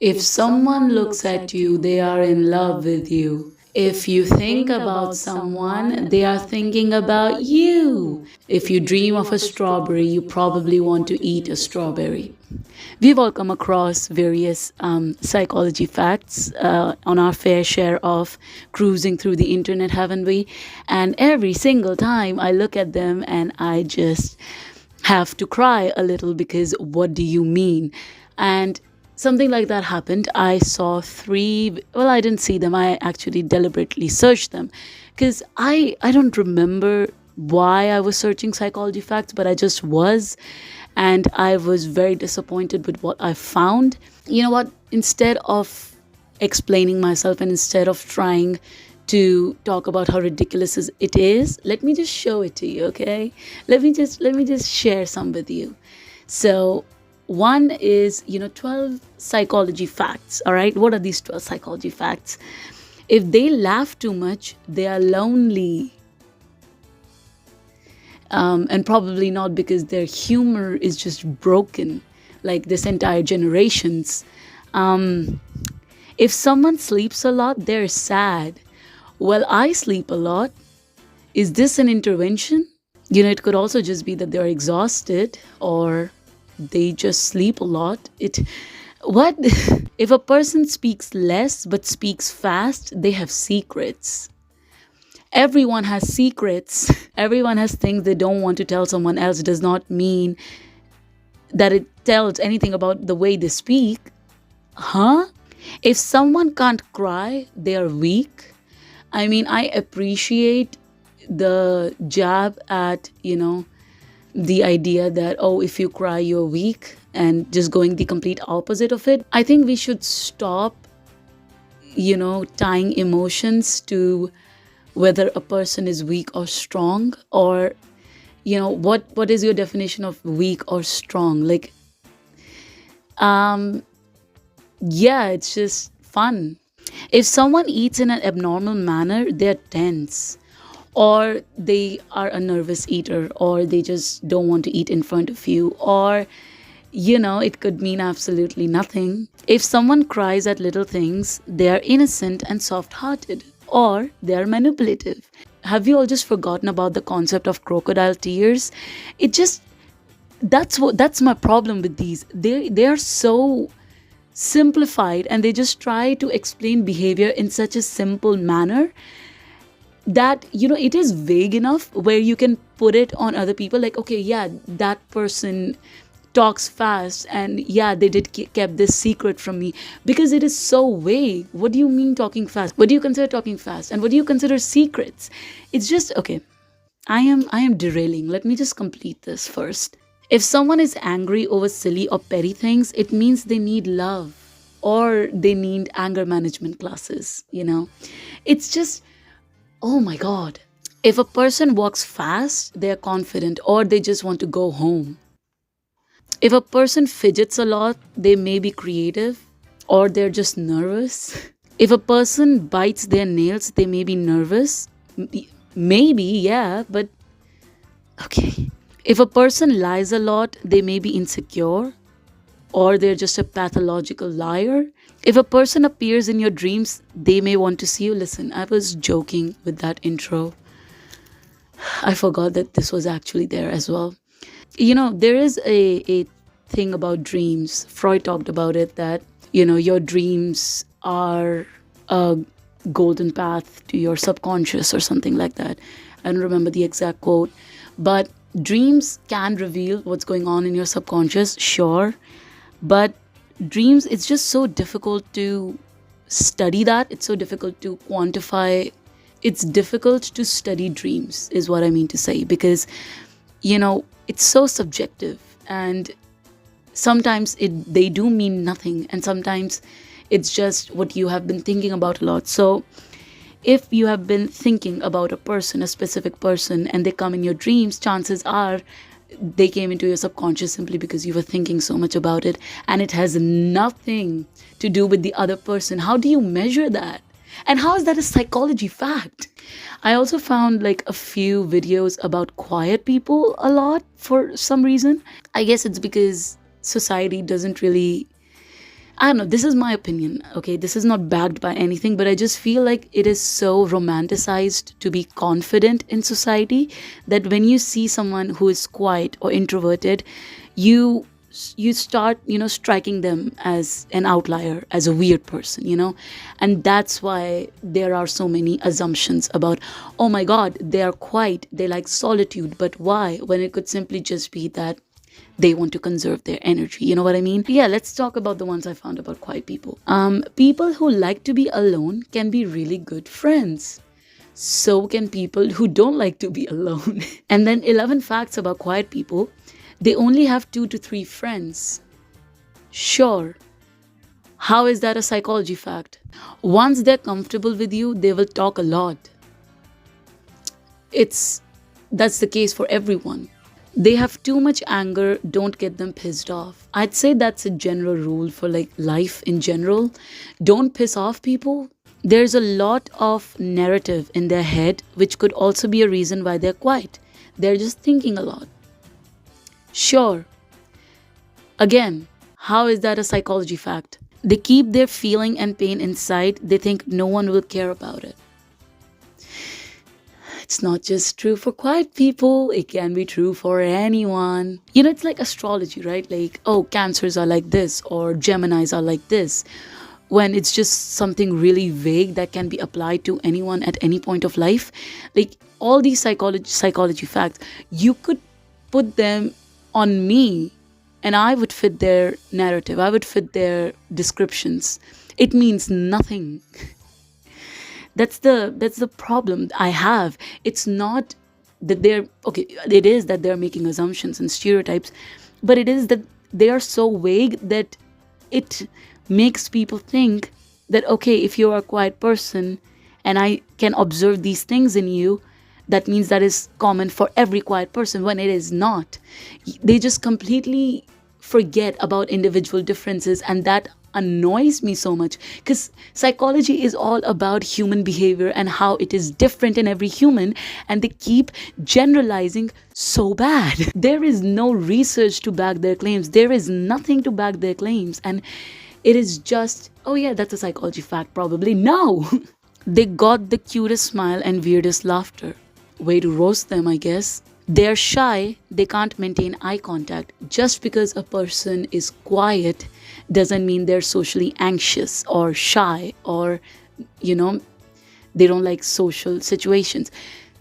If someone looks at you, they are in love with you. If you think about someone, they are thinking about you. If you dream of a strawberry, you probably want to eat a strawberry. We've all come across various psychology facts on our fair share of cruising through the internet, haven't we? And every single time I look at them and I just have to cry a little because what do you mean? And something like that happened. I saw three, well, I didn't see them. I actually deliberately searched them because I don't remember why I was searching psychology facts, but I just was. And I was very disappointed with what I found. You know what? Instead of explaining myself and instead of trying to talk about how ridiculous it is, let me just show it to you, okay? Let me just share some with you. So one is, 12 psychology facts. All right, what are these 12 psychology facts? If they laugh too much, they are lonely. And probably not because their humor is just broken, like this entire generation's. If someone sleeps a lot, they're sad. Well, I sleep a lot. Is this an intervention? It could also just be that they're exhausted or they just sleep a lot. What? If a person speaks less but speaks fast, they have secrets. Everyone has secrets. Everyone has things they don't want to tell someone else. It does not mean that it tells anything about the way they speak. Huh? If someone can't cry, they are weak. I mean, I appreciate the jab at, the idea that, oh, if you cry, you're weak, and just going the complete opposite of it. I think we should stop, tying emotions to whether a person is weak or strong, or, what is your definition of weak or strong? Like, yeah, it's just fun. If someone eats in an abnormal manner, they're tense, or they are a nervous eater, or they just don't want to eat in front of you, or, it could mean absolutely nothing. If someone cries at little things, they are innocent and soft hearted, or they are manipulative. Have you all just forgotten about the concept of crocodile tears? It just, that's my problem with these. They are so simplified, and they just try to explain behavior in such a simple manner that it is vague enough where you can put it on other people, like, okay, yeah, that person talks fast, and yeah, they did kept this secret from me, because it is so vague. What do you mean talking fast? What do you consider talking fast, and what do you consider secrets? It's just, okay, I am derailing. Let me just complete this first. If someone is angry over silly or petty things, it means they need love, or they need anger management classes. It's just, oh my God. If a person walks fast, they're confident, or they just want to go home. If a person fidgets a lot, they may be creative, or they're just nervous. If a person bites their nails, they may be nervous. Maybe, yeah, but okay. If a person lies a lot, they may be insecure, or they're just a pathological liar. If a person appears in your dreams, they may want to see you. Listen, I was joking with that intro. I forgot that this was actually there as well. There is a thing about dreams. Freud talked about it, that, your dreams are a golden path to your subconscious or something like that. I don't remember the exact quote, but dreams can reveal what's going on in your subconscious, sure, but dreams, it's just so difficult to study that. It's so difficult to quantify. It's difficult to study dreams, is what I mean to say, because, it's so subjective, and sometimes they do mean nothing, and sometimes it's just what you have been thinking about a lot. So if you have been thinking about a person, a specific person, and they come in your dreams, chances are they came into your subconscious simply because you were thinking so much about it, and it has nothing to do with the other person. How do you measure that? And how is that a psychology fact? I also found like a few videos about quiet people a lot for some reason. I guess it's because society doesn't really I don't know, this is my opinion, okay? This is not backed by anything, but I just feel like it is so romanticized to be confident in society that when you see someone who is quiet or introverted, you you start, striking them as an outlier, as a weird person, and that's why there are so many assumptions about, oh my god, they are quiet, they like solitude, but why, when it could simply just be that they want to conserve their energy. You know what I mean? Yeah, let's talk about the ones I found about quiet people. People who like to be alone can be really good friends. So can people who don't like to be alone. And then 11 facts about quiet people. They only have 2 to 3 friends. Sure. How is that a psychology fact? Once they're comfortable with you, they will talk a lot. That's the case for everyone. They have too much anger, don't get them pissed off. I'd say that's a general rule for like life in general. Don't piss off people. There's a lot of narrative in their head, which could also be a reason why they're quiet. They're just thinking a lot. Sure. Again, how is that a psychology fact? They keep their feeling and pain inside. They think no one will care about it. It's not just true for quiet people, it can be true for anyone. It's like astrology, right? Like, oh, Cancers are like this, or Geminis are like this. When it's just something really vague that can be applied to anyone at any point of life. Like, all these psychology facts, you could put them on me and I would fit their narrative, I would fit their descriptions. It means nothing. That's the problem I have. It's not that they're okay, it is that they're making assumptions and stereotypes, but it is that they are so vague that it makes people think that, okay, if you're a quiet person and I can observe these things in you, that means that is common for every quiet person, when it is not. They just completely forget about individual differences, and that annoys me so much, because psychology is all about human behavior and how it is different in every human, and they keep generalizing so bad. There is no research to back their claims, there is nothing to back their claims, and it is just, oh yeah, that's a psychology fact probably. No. They got the cutest smile and weirdest laughter. Way to roast them, I guess. They're shy, they can't maintain eye contact. Just because a person is quiet doesn't mean they're socially anxious or shy, or, they don't like social situations.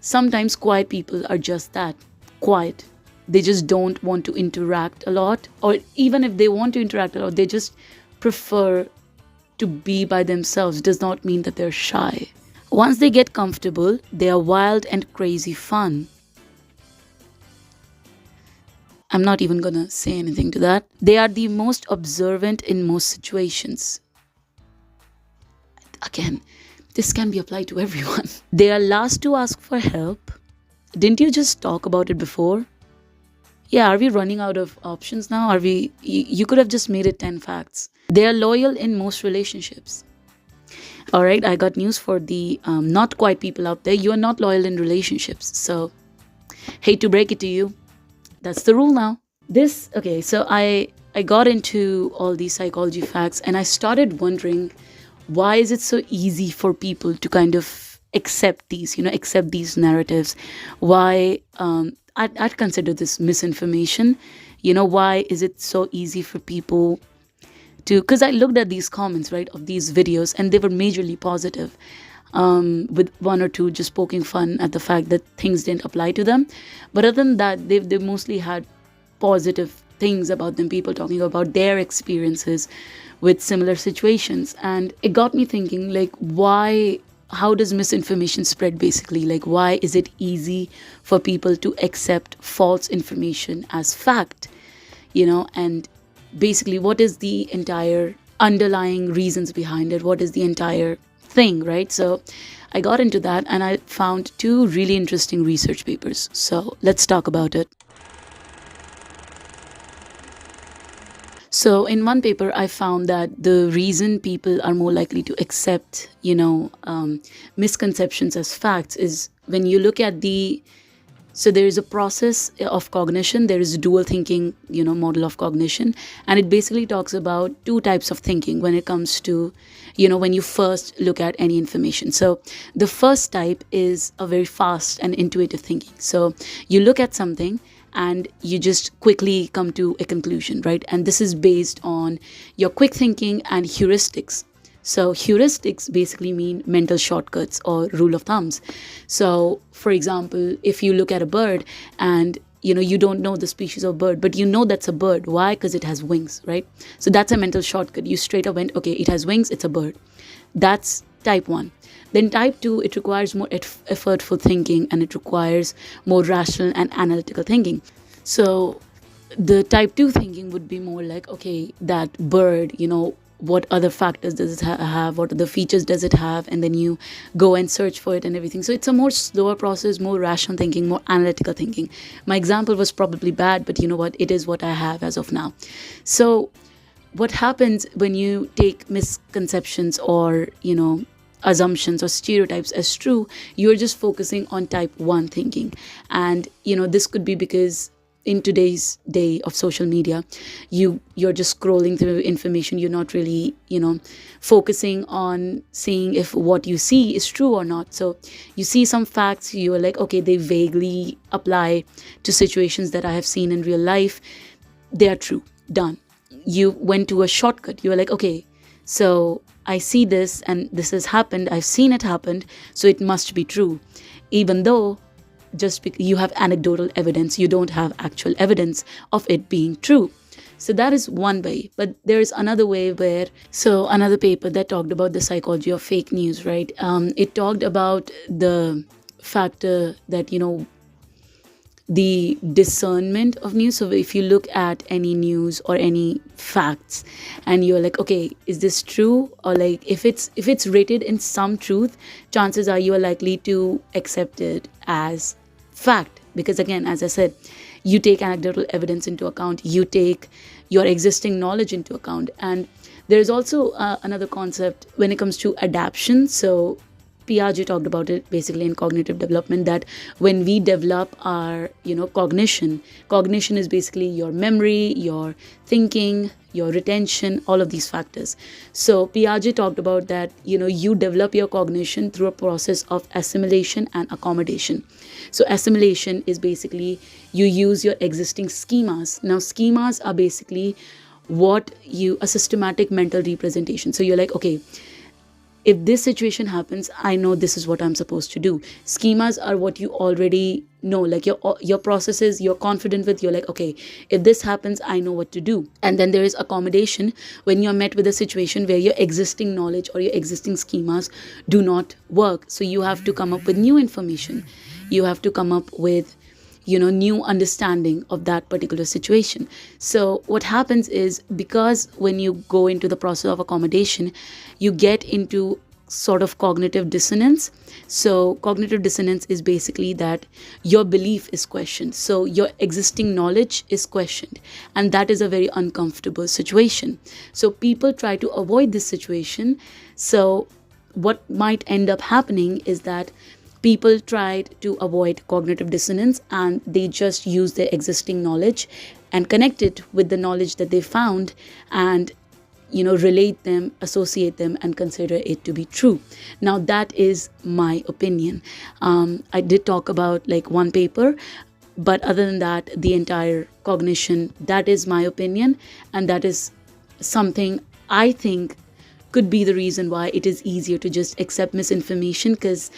Sometimes quiet people are just that, quiet. They just don't want to interact a lot, or even if they want to interact a lot, they just prefer to be by themselves. Does not mean that they're shy. Once they get comfortable, they are wild and crazy fun. I'm not even gonna say anything to that. They are the most observant in most situations. Again, this can be applied to everyone. They are last to ask for help. Didn't you just talk about it before? Yeah, are we running out of options now? You could have just made it 10 facts. They are loyal in most relationships. All right, I got news for the not quiet people out there. You are not loyal in relationships. So, hate to break it to you. That's the rule now. So I got into all these psychology facts, and I started wondering, why is it so easy for people to kind of accept these narratives? Why, I'd consider this misinformation. Why is it so easy for people to, because I looked at these comments, right, of these videos, and they were majorly positive, with 1 or 2 just poking fun at the fact that things didn't apply to them. But other than that, they mostly had positive things about them, people talking about their experiences with similar situations. And it got me thinking, like, how does misinformation spread basically? Like, why is it easy for people to accept false information as fact? And basically, what is the entire underlying reasons behind it? What is the entire thing, right? So I got into that, and I found 2 really interesting research papers. So let's talk about it. So in one paper, I found that the reason people are more likely to accept, misconceptions as facts is when you look at the So there is a process of cognition. There is a dual thinking, model of cognition, and it basically talks about two types of thinking when it comes to, when you first look at any information. So the first type is a very fast and intuitive thinking. So you look at something and you just quickly come to a conclusion, right? And this is based on your quick thinking and heuristics. So heuristics basically mean mental shortcuts or rule of thumbs. So for example, if you look at a bird and you don't know the species of bird, but you know that's a bird. Why? Because it has wings, right? So that's a mental shortcut. You straight up went, okay, it has wings, it's a bird. That's type 1. Then type 2, it requires more effortful thinking, and it requires more rational and analytical thinking. So the type 2 thinking would be more like, okay, that bird, what other factors does it have, what other features does it have, and then you go and search for it and everything. So it's a more slower process, more rational thinking, more analytical thinking. My example was probably bad, but you know what, it is what I have as of now. So what happens when you take misconceptions or assumptions or stereotypes as true, you're just focusing on type 1 thinking. And this could be because in today's day of social media, you're just scrolling through information. You're not really focusing on seeing if what you see is true or not. So you see some facts, you're like, okay, they vaguely apply to situations that I have seen in real life. They are true. Done. You went to a shortcut. You were like, okay, so I see this and this has happened. I've seen it happen, so it must be true, even though just because you have anecdotal evidence, you don't have actual evidence of it being true. So that is one way. But there is another way where, so another paper that talked about the psychology of fake news, right? It talked about the factor that, the discernment of news. So if you look at any news or any facts and you're like, okay, is this true? Or like, if it's rooted in some truth, chances are you are likely to accept it as fact. Because again, as I said, you take anecdotal evidence into account, you take your existing knowledge into account. And there's also another concept when it comes to adaptation. So Piaget talked about it basically in cognitive development, that when we develop our, cognition is basically your memory, your thinking, your retention, all of these factors. So Piaget talked about that, you develop your cognition through a process of assimilation and accommodation. So assimilation is basically you use your existing schemas. Now schemas are basically a systematic mental representation. So you're like, okay, if this situation happens, I know this is what I'm supposed to do. Schemas are what you already know, like your processes, you're confident with. You're like, okay, if this happens, I know what to do. And then there is accommodation, when you're met with a situation where your existing knowledge or your existing schemas do not work. So you have to come up with new information. You have to come up with new understanding of that particular situation. So what happens is, because when you go into the process of accommodation, you get into sort of cognitive dissonance. So cognitive dissonance is basically that your belief is questioned. So your existing knowledge is questioned. And that is a very uncomfortable situation. So people try to avoid this situation. So what might end up happening is that people tried to avoid cognitive dissonance, and they just use their existing knowledge and connect it with the knowledge that they found, and relate them, associate them, and consider it to be true. Now that is my opinion. I did talk about like one paper, but other than that, the entire cognition, that is my opinion, and that is something I think could be the reason why it is easier to just accept misinformation. Because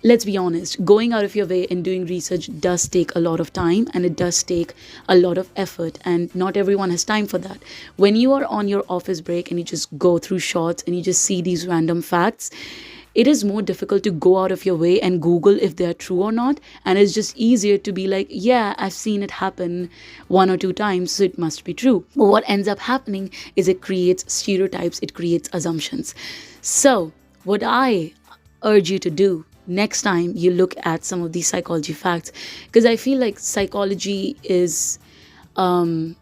let's be honest, going out of your way and doing research does take a lot of time, and it does take a lot of effort, and not everyone has time for that. When you are on your office break and you just go through shorts and you just see these random facts, it is more difficult to go out of your way and Google if they're true or not. And it's just easier to be like, yeah, I've seen it happen 1 or 2 times, so it must be true. But what ends up happening is it creates stereotypes, it creates assumptions. So what I urge you to do next time you look at some of these psychology facts, because I feel like psychology is a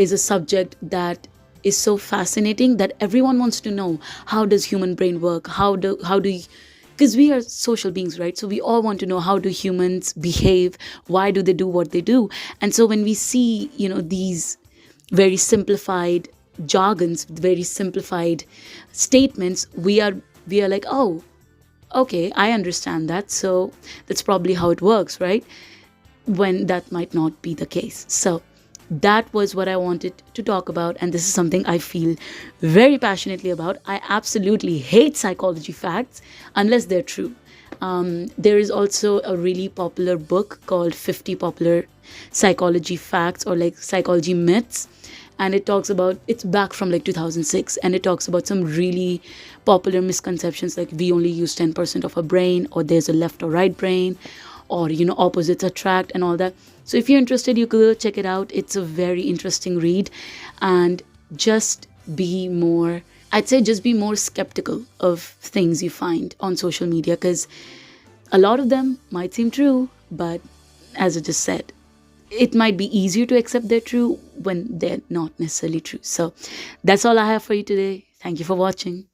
subject that is so fascinating that everyone wants to know, how does human brain work? How do because we are social beings, right? So we all want to know, how do humans behave, why do they do what they do? And so when we see, these very simplified jargons, very simplified statements, we are like, oh, okay, I understand that, so that's probably how it works, right? When that might not be the case. So that was what I wanted to talk about, and this is something I feel very passionately about. I absolutely hate psychology facts unless they're true. There is also a really popular book called 50 Popular Psychology Facts, or like Psychology Myths, and it's back from like 2006, and it talks about some really popular misconceptions, like we only use 10% of our brain, or there's a left or right brain, or opposites attract, and all that. So if you're interested, you could go check it out. It's a very interesting read. And just be more I'd say just be more skeptical of things you find on social media, because a lot of them might seem true, but as I just said, it might be easier to accept they're true when they're not necessarily true. So that's all I have for you today. Thank you for watching.